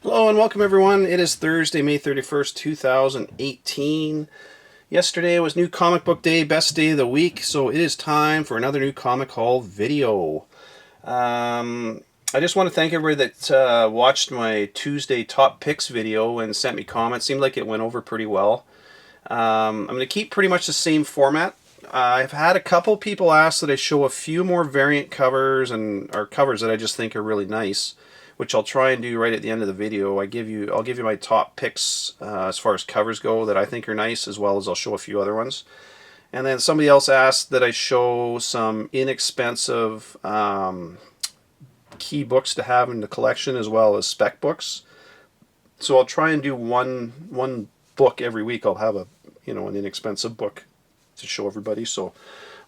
Hello and welcome everyone. It is Thursday, May 31st, 2018. Yesterday was New Comic Book Day, best day of the week, so it is time for another new comic haul video. I just want to thank everybody that watched my Tuesday top picks video and sent me comments. Seemed like it went over pretty well. I'm going to keep pretty much the same format. I've had a couple people ask that I show a few more variant covers or covers that I just think are really nice, which I'll try and do right at the end of the video. I'll give you my top picks as far as covers go that I think are nice, as well as I'll show a few other ones. And then somebody else asked that I show some inexpensive key books to have in the collection, as well as spec books. So I'll try and do one book every week. I'll have an inexpensive book to show everybody. So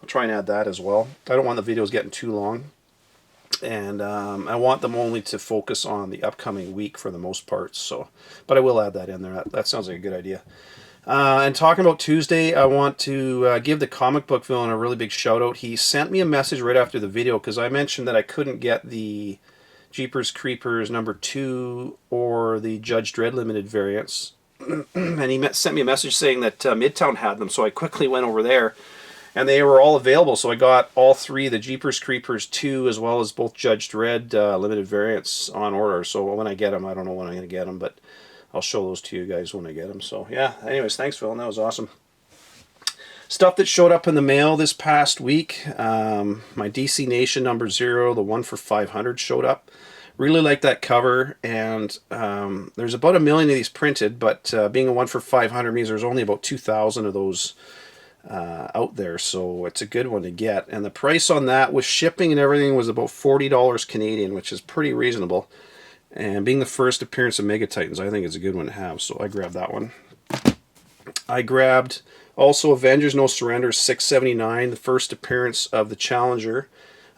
I'll try and add that as well. I don't want the videos getting too long, and I want them only to focus on the upcoming week for the most part. So, but I will add that in there. That sounds like a good idea. And talking about Tuesday, I want to give the comic book villain a really big shout out. He sent me a message right after the video because I mentioned that I couldn't get the Jeepers Creepers #2 or the Judge Dredd limited variants. And he sent me a message saying that Midtown had them, so I quickly went over there, and they were all available. So I got all three, the Jeepers Creepers 2, as well as both Judge Dredd limited variants on order. So when I get them, I don't know when I'm going to get them, but I'll show those to you guys when I get them. So yeah, anyways, thanks, Phil. That was awesome. Stuff that showed up in the mail this past week. My DC Nation #0, the 1 for 500, showed up. Really like that cover, and there's about 1 million of these printed, but being a 1 for 500 means there's only about 2,000 of those out there, so it's a good one to get. And the price on that with shipping and everything was about $40 Canadian, which is pretty reasonable. And being the first appearance of Mega Titans, I think it's a good one to have, so I grabbed that one. I grabbed also Avengers No Surrender 679, the first appearance of the Challenger.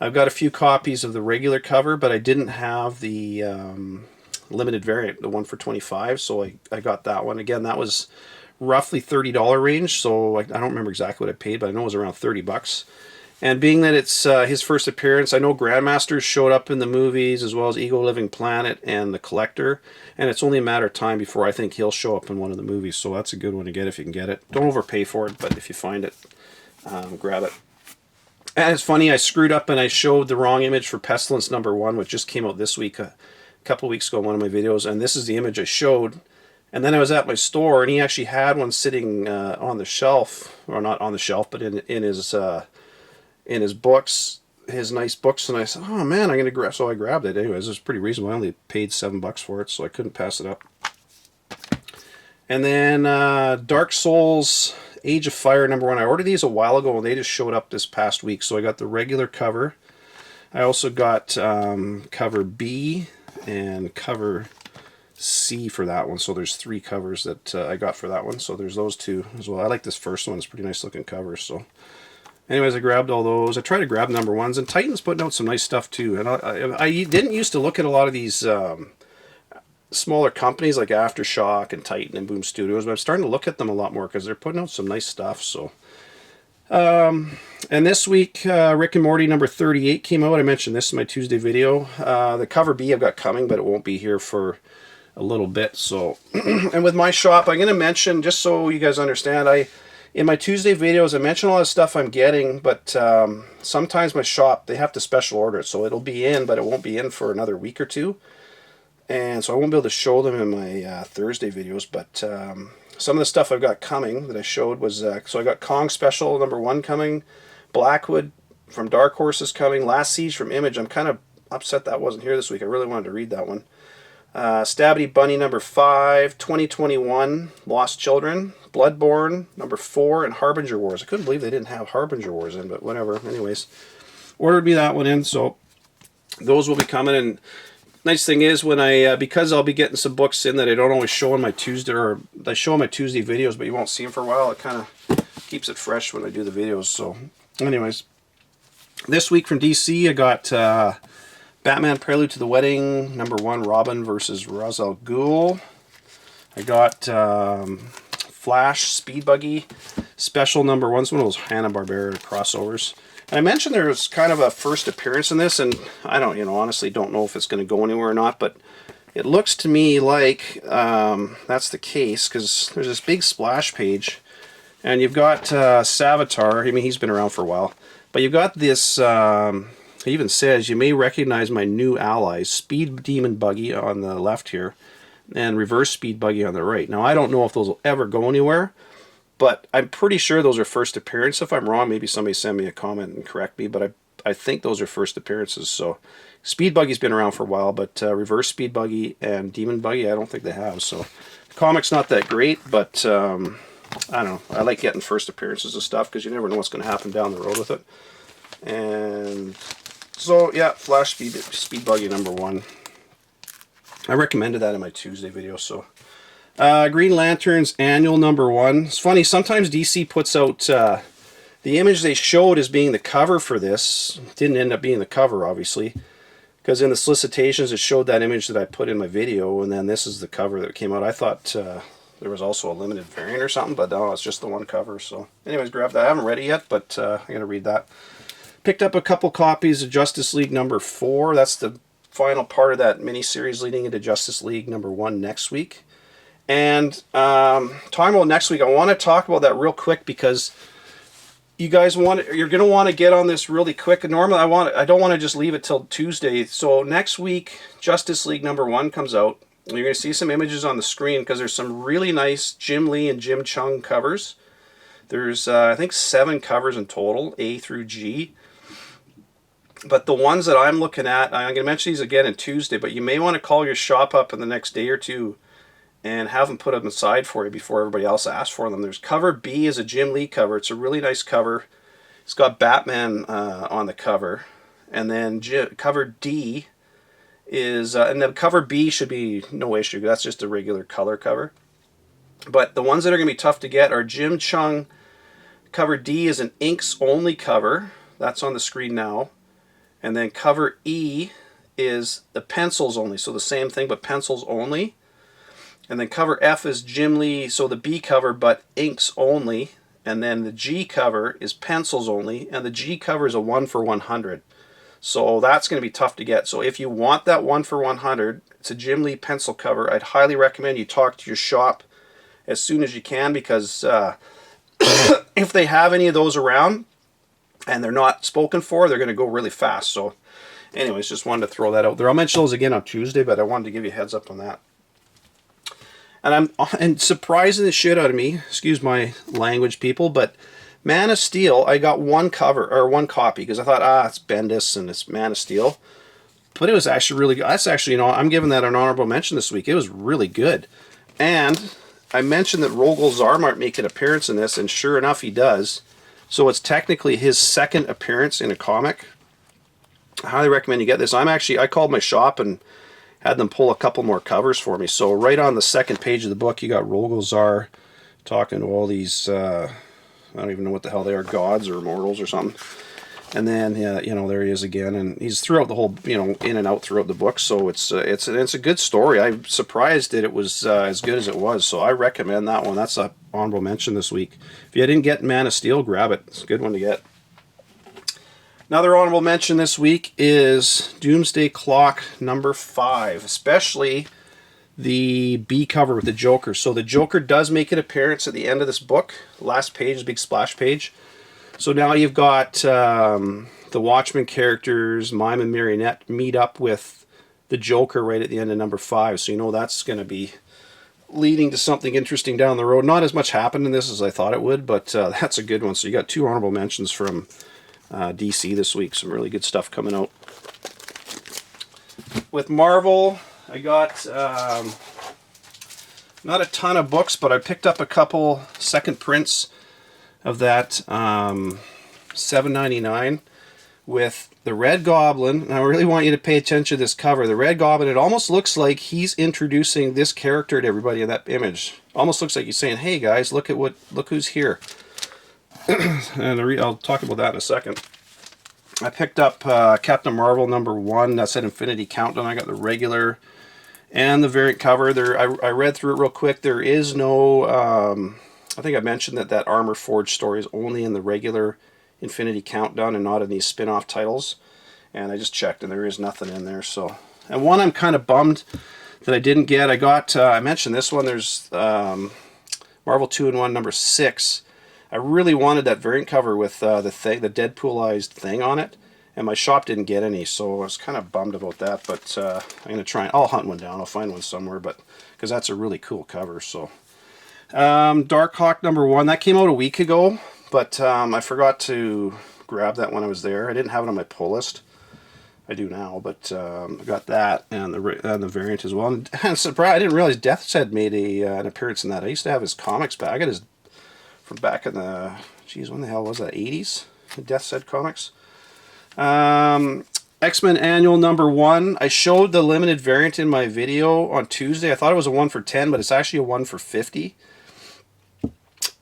I've got a few copies of the regular cover, but I didn't have the limited variant, the 1 for 25, so I got that one. Again, that was roughly $30 range, so I don't remember exactly what I paid, but I know it was around $30. And being that it's his first appearance, I know Grandmasters showed up in the movies, as well as Ego Living Planet and The Collector, and it's only a matter of time before I think he'll show up in one of the movies, so that's a good one to get if you can get it. Don't overpay for it, but if you find it, grab it. And it's funny, I screwed up and I showed the wrong image for Pestilence #1, which just came out this week, a couple weeks ago in one of my videos, and this is the image I showed. And then I was at my store, and he actually had one sitting on the shelf, or not on the shelf, but in his books, his nice books, and I said, "Oh man, I'm gonna grab." So I grabbed it. Anyways, it was pretty reasonable. I only paid $7 for it, so I couldn't pass it up. And then Dark Souls Age of Fire #1. I ordered these a while ago, and they just showed up this past week. So I got the regular cover. I also got cover B and cover C for that one. So there's 3 covers that I got for that one. So there's those 2 as well. I like this first one. It's a pretty nice looking cover. So anyways, I grabbed all those. I tried to grab #1s, and Titan's putting out some nice stuff too. And I didn't used to look at a lot of these smaller companies like Aftershock and Titan and Boom Studios, but I'm starting to look at them a lot more because they're putting out some nice stuff. So, and this week, Rick and Morty #38 came out. I mentioned this in my Tuesday video. The cover B I've got coming, but it won't be here for a little bit. So, and with my shop, I'm going to mention, just so you guys understand, in my Tuesday videos, I mention a lot of stuff I'm getting, but sometimes my shop, they have to special order it, so it'll be in, but it won't be in for another week or two. And so I won't be able to show them in my Thursday videos, but some of the stuff I've got coming that I showed was, so I got Kong Special #1 coming, Blackwood from Dark Horse is coming, Last Siege from Image. I'm kind of upset that wasn't here this week. I really wanted to read that one. Stabby Bunny #5, 2021, Lost Children, Bloodborne #4, and Harbinger Wars. I couldn't believe they didn't have Harbinger Wars in, but whatever. Anyways, ordered me that one in, so those will be coming. And nice thing is, when because I'll be getting some books in that I don't always show on my Tuesday, or I show on my Tuesday videos, but you won't see them for a while. It kind of keeps it fresh when I do the videos. So, anyways, this week from DC, I got Batman Prelude to the Wedding #1, Robin versus Ra's al Ghul. I got Flash Speed Buggy Special #1. It's one of those Hanna-Barbera crossovers. And I mentioned there was kind of a first appearance in this, and I don't, honestly don't know if it's going to go anywhere or not, but it looks to me like that's the case, because there's this big splash page, and you've got Savitar. I mean, he's been around for a while, but you've got this. It even says, you may recognize my new allies, Speed Demon Buggy on the left here, and Reverse Speed Buggy on the right. Now, I don't know if those will ever go anywhere, but I'm pretty sure those are first appearance. If I'm wrong, maybe somebody send me a comment and correct me, but I think those are first appearances. So Speed Buggy's been around for a while, but Reverse Speed Buggy and Demon Buggy, I don't think they have. So the comic's not that great, but I don't know. I like getting first appearances of stuff because you never know what's going to happen down the road with it. And so, yeah, Flash Speed Buggy #1. I recommended that in my Tuesday video. So, Green Lantern's Annual #1. It's funny, sometimes DC puts out the image they showed as being the cover for this. Didn't end up being the cover, obviously, because in the solicitations it showed that image that I put in my video, and then this is the cover that came out. I thought there was also a limited variant or something, but no, it's just the one cover. So, anyways, grab that. I haven't read it yet, but I'm going to read that. Picked up a couple copies of Justice League #4. That's the final part of that mini-series leading into Justice League #1 next week. And talking about next week, I want to talk about that real quick because you guys you're going to want to get on this really quick. Normally, I don't want to just leave it till Tuesday. So next week, Justice League #1 comes out. You're going to see some images on the screen because there's some really nice Jim Lee and Jim Chung covers. There's, I think, 7 covers in total, A through G. But the ones that I'm looking at, I'm going to mention these again on Tuesday, but you may want to call your shop up in the next day or two and have them put them aside for you before everybody else asks for them. There's cover B is a Jim Lee cover. It's a really nice cover. It's got Batman on the cover. And then cover D is, and the cover B should be no issue. That's just a regular color cover. But the ones that are going to be tough to get are Jim Chung. Cover D is an inks only cover. That's on the screen now. And then cover E is the pencils only. So the same thing, but pencils only. And then cover F is Jim Lee, so the B cover, but inks only. And then the G cover is pencils only. And the G cover is a 1 for 100. So that's going to be tough to get. So if you want that 1 for 100, it's a Jim Lee pencil cover. I'd highly recommend you talk to your shop as soon as you can, because if they have any of those around, and they're not spoken for, they're going to go really fast. So anyways, just wanted to throw that out there. I'll mention those again on Tuesday, but I wanted to give you a heads up on that. And surprising the shit out of me, excuse my language, people, but Man of Steel, I got one copy because I thought, it's Bendis and it's Man of Steel. But it was actually really good. That's actually, I'm giving that an honorable mention this week. It was really good. And I mentioned that Rogol Zaar might make an appearance in this, and sure enough, he does. So it's technically his second appearance in a comic. I highly recommend you get this. I called my shop and had them pull a couple more covers for me. So right on the second page of the book, you got Rogol Zaar talking to all these, I don't even know what the hell they are, gods or mortals or something. And then, there he is again, and he's throughout the whole, in and out throughout the book. So it's a good story. I'm surprised that it was as good as it was. So I recommend that one. That's a honorable mention this week. If you didn't get Man of Steel, grab it. It's a good one to get. Another honorable mention this week is Doomsday Clock #5, especially the B cover with the Joker. So the Joker does make an appearance at the end of this book. Last page, big splash page. So now you've got the Watchmen characters, Mime and Marionette, meet up with the Joker right at the end of #5. So that's going to be leading to something interesting down the road. Not as much happened in this as I thought it would, but that's a good one. So you got 2 honorable mentions from DC this week. Some really good stuff coming out. With Marvel, I got not a ton of books, but I picked up a couple second prints of that $7.99 with the Red Goblin. And I really want you to pay attention to this cover. The Red Goblin, it almost looks like he's introducing this character to everybody in that image. Almost looks like he's saying, "Hey guys, look who's here." And I'll talk about that in a second. I picked up Captain Marvel #1. That's at Infinity Countdown. I got the regular and the variant cover. I read through it real quick. There is no, I think I mentioned that Armor Forge story is only in the regular Infinity Countdown and not in these spin-off titles. And I just checked, and there is nothing in there. So, and one I'm kind of bummed that I didn't get. I got, I mentioned this one, there's Marvel 2-in-1 number 6. I really wanted that variant cover with the Deadpoolized thing on it, and my shop didn't get any, so I was kind of bummed about that, but I'm going to try, I'll hunt one down, I'll find one somewhere, but because that's a really cool cover. So Darkhawk number 1, that came out a week ago, but I forgot to grab that when I was there. I didn't have it on my pull list. I do now, but I got that and the variant as well. And I'm surprised, I didn't realize Death's Head made an appearance in that. I used to have his comics back. I got his from back in the, geez, when the hell was that, 80s? Death's Head comics. X-Men Annual number 1. I showed the limited variant in my video on Tuesday. I thought it was a 1 for 10, but it's actually a 1 for 50.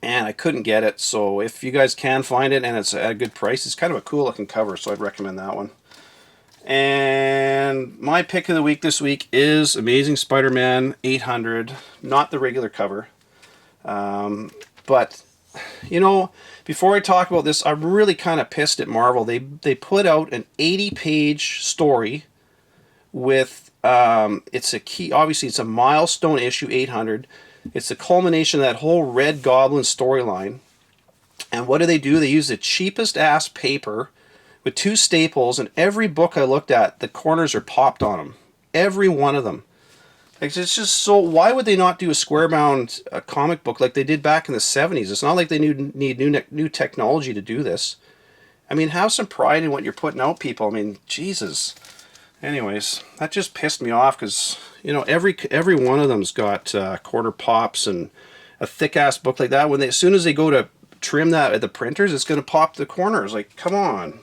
And I couldn't get it, so if you guys can find it and it's at a good price, it's kind of a cool looking cover, so I'd recommend that one. And my pick of the week this week is Amazing Spider-Man 800, not the regular cover. But, you know, before I talk about this, I'm really kind of pissed at Marvel. They put out an 80-page story with, it's a key, obviously it's a milestone issue, 800. It's the culmination of that whole Red Goblin storyline. And what do? They use the cheapest ass paper with 2 staples, and every book I looked at, the corners are popped on them. Every one of them. Like, it's just so, why would they not do a square-bound comic book like they did back in the 70s? It's not like they need new technology to do this. I mean, have some pride in what you're putting out, people. I mean, Jesus. Anyways, that just pissed me off because, you know, every one of them's got quarter pops and a thick-ass book like that. As soon as they go to trim that at the printers, it's going to pop the corners. Like, come on.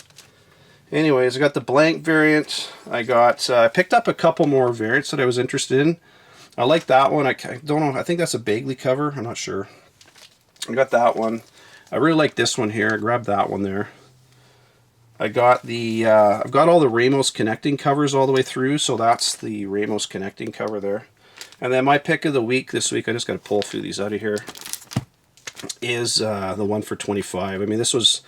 Anyways, I got the blank variant. I picked up a couple more variants that I was interested in. I like that one. I don't know. I think that's a Bagley cover. I'm not sure. I got that one. I really like this one here. I grabbed that one there. I got the, I've got all the Ramos Connecting covers all the way through, so that's the Ramos Connecting cover there. And then my pick of the week this week, I just got to pull a few of these out of here, is the 1 for 25. I mean, this was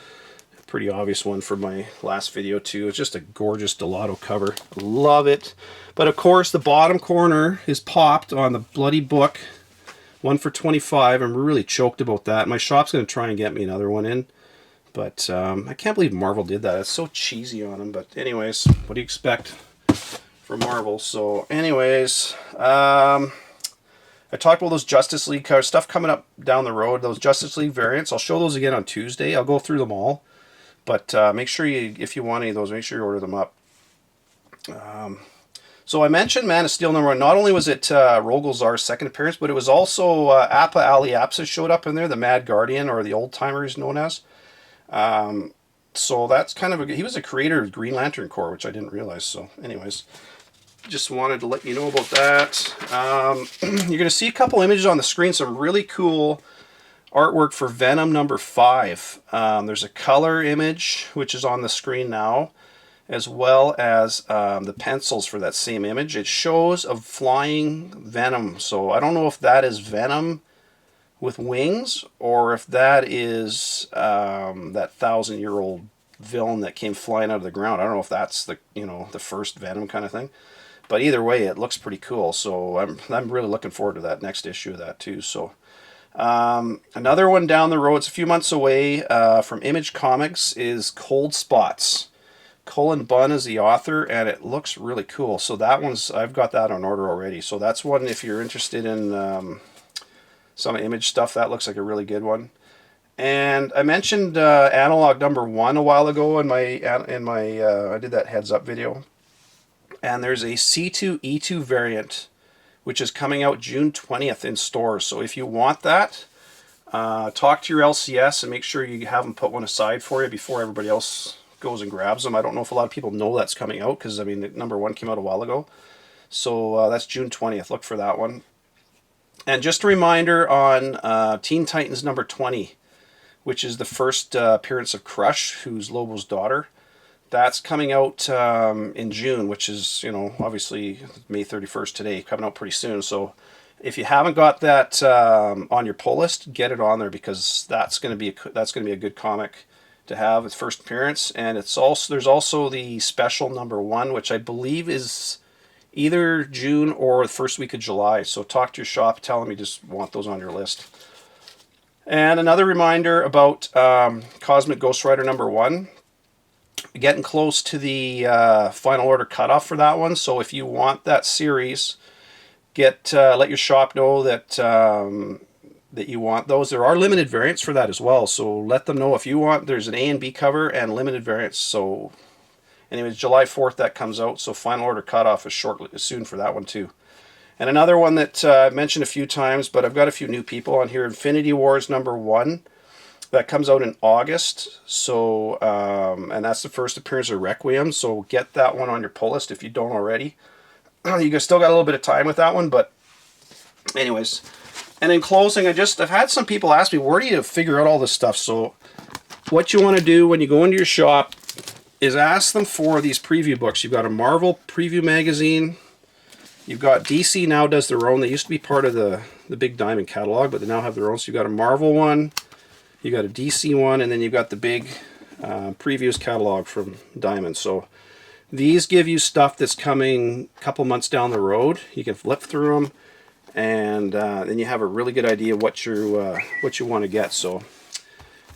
pretty obvious one for my last video too. It's just a gorgeous Delato cover. Love it. But of course the bottom corner is popped on the bloody book. 1 for 25. I'm really choked about that. My shop's going to try and get me another one in. But I can't believe Marvel did that. It's so cheesy on them. But anyways, what do you expect for Marvel? So anyways, I talked about those Justice League covers, stuff coming up down the road. Those Justice League variants. I'll show those again on Tuesday. I'll go through them all. But make sure you, if you want any of those, make sure you order them up. So I mentioned Man of Steel number 1. Not only was it Rogolzar's second appearance, but it was also Appa Ali Apsa showed up in there, the Mad Guardian, or the Old Timer he's known as. So that's kind of he was a creator of Green Lantern Corps, which I didn't realize. So anyways, just wanted to let you know about that. You're going to see a couple images on the screen, some really cool artwork for Venom number 5. There's a color image, which is on the screen now, as well as the pencils for that same image. It shows a flying Venom. So I don't know if that is Venom with wings, or if that is that 1,000-year-old villain that came flying out of the ground. I don't know if that's the, you know, the first Venom kind of thing. But either way, it looks pretty cool. So I'm really looking forward to that next issue of that too. So another one down the road, it's a few months away, from Image Comics, is Cold Spots. Cullen Bunn is the author, and it looks really cool. So that one's, I've got that on order already. So that's one, if you're interested in some Image stuff, that looks like a really good one. And I mentioned Analog number 1 a while ago in my I did that heads up video. And there's a C2E2 variant, which is coming out June 20th in stores. So if you want that, talk to your LCS and make sure you have them put one aside for you before everybody else goes and grabs them. I don't know if a lot of people know that's coming out, because I mean, number 1 came out a while ago. So that's June 20th. Look for that one. And just a reminder on Teen Titans number 20, which is the first appearance of Crush, who's Lobo's daughter. That's coming out in June, which is, you know, obviously May 31st today, coming out pretty soon. So if you haven't got that on your pull list, get it on there, because that's going to be a good comic to have its first appearance. And it's also, there's also the special number 1, which I believe is either June or the first week of July. So talk to your shop, tell them you just want those on your list. And another reminder about Cosmic Ghost Rider #1. Getting close to the final order cutoff for that one. So if you want that series, let your shop know that that you want those. There are limited variants for that as well. So let them know if you want. There's an A and B cover and limited variants. So anyways, July 4th that comes out. So final order cutoff is soon for that one too. And another one that I've mentioned a few times, but I've got a few new people on here. Infinity Wars #1. That comes out in August, so and that's the first appearance of Requiem, so get that one on your pull list if you don't already. You still got a little bit of time with that one, but anyways. And in closing, I've had some people ask me, where do you figure out all this stuff? So what you want to do when you go into your shop is ask them for these preview books. You've got a Marvel preview magazine. You've got DC now does their own. They used to be part of the Big Diamond catalog, but they now have their own. So you've got a Marvel one. You got a DC one, and then you've got the big previews catalog from Diamond. So these give you stuff that's coming a couple months down the road. You can flip through them, and then you have a really good idea what you want to get. So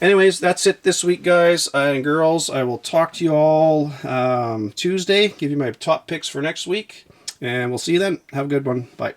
anyways, that's it this week, guys and girls. I will talk to you all Tuesday, give you my top picks for next week, and we'll see you then. Have a good one. Bye.